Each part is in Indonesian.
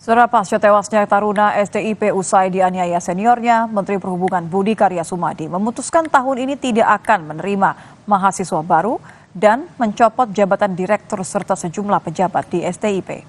Saudara, pasca tewasnya taruna STIP usai dianiaya seniornya, Menteri Perhubungan Budi Karya Sumadi memutuskan tahun ini tidak akan menerima mahasiswa baru dan mencopot jabatan direktur serta sejumlah pejabat di STIP.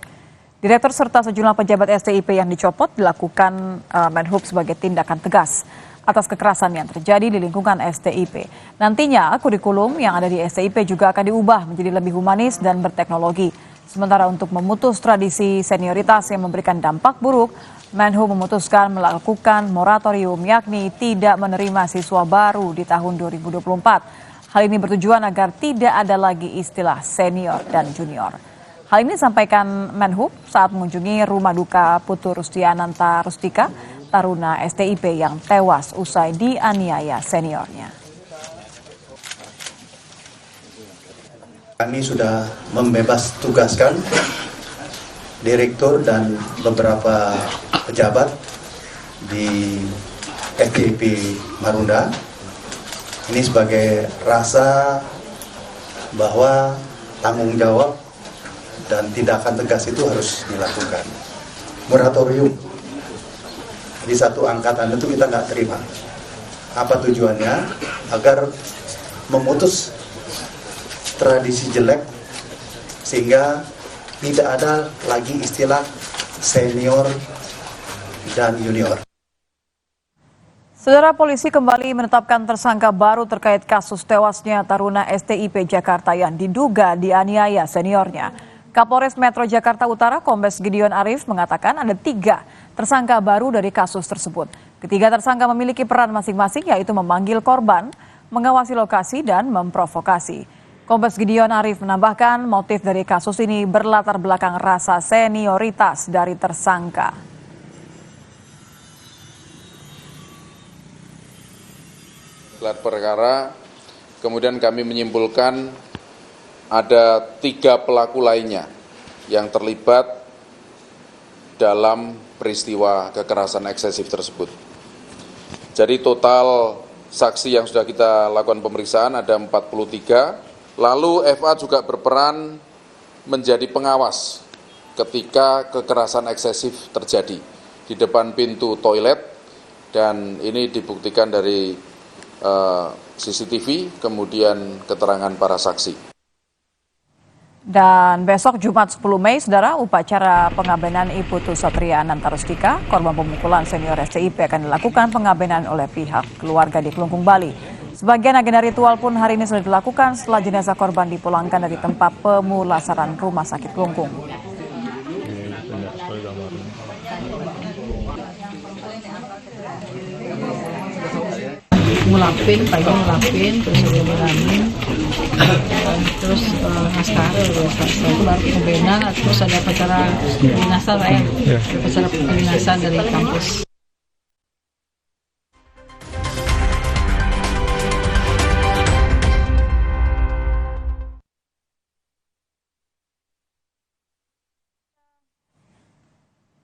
Direktur serta sejumlah pejabat STIP yang dicopot dilakukan Menhub sebagai tindakan tegas atas kekerasan yang terjadi di lingkungan STIP. Nantinya kurikulum yang ada di STIP juga akan diubah menjadi lebih humanis dan berteknologi. Sementara untuk memutus tradisi senioritas yang memberikan dampak buruk, Menhub memutuskan melakukan moratorium yakni tidak menerima siswa baru di tahun 2024. Hal ini bertujuan agar tidak ada lagi istilah senior dan junior. Hal ini disampaikan Menhub saat mengunjungi rumah duka Putu Rustiananta Rustika, taruna STIP yang tewas usai dianiaya seniornya. Kami sudah membebas tugaskan direktur dan beberapa pejabat di STIP Marunda. Ini sebagai rasa bahwa tanggung jawab dan tindakan tegas itu harus dilakukan. Moratorium di satu angkatan itu kita nggak terima. Apa tujuannya? Agar memutus tradisi jelek sehingga tidak ada lagi istilah senior dan junior. Saudara, polisi kembali menetapkan tersangka baru terkait kasus tewasnya taruna STIP Jakarta yang diduga dianiaya seniornya. Kapolres Metro Jakarta Utara Kombes Gideon Arif mengatakan ada 3 tersangka baru dari kasus tersebut. Ketiga tersangka memiliki peran masing-masing yaitu memanggil korban, mengawasi lokasi, dan memprovokasi. Kombes Gideon Arif menambahkan motif dari kasus ini berlatar belakang rasa senioritas dari tersangka. Gelar perkara, kemudian kami menyimpulkan ada 3 pelaku lainnya yang terlibat dalam peristiwa kekerasan eksesif tersebut. Jadi total saksi yang sudah kita lakukan pemeriksaan ada 43. Lalu FA juga berperan menjadi pengawas ketika kekerasan eksesif terjadi di depan pintu toilet, dan ini dibuktikan dari CCTV, kemudian keterangan para saksi. Dan besok Jumat 10 Mei, saudara, upacara pengabenan Putu Satria Ananta Rustika, korban pemukulan senior STIP akan dilakukan pengabenan oleh pihak keluarga di Kelungkung, Bali. Sebagian agenda ritual pun hari ini sudah dilakukan setelah jenazah korban dipulangkan dari tempat pemulasaran Rumah Sakit Kelungkung. Ngulapin, terus ngulamin, terus naskara, itu baru pembina, terus ada acara kedinasan, acara kedinasan dari kampus.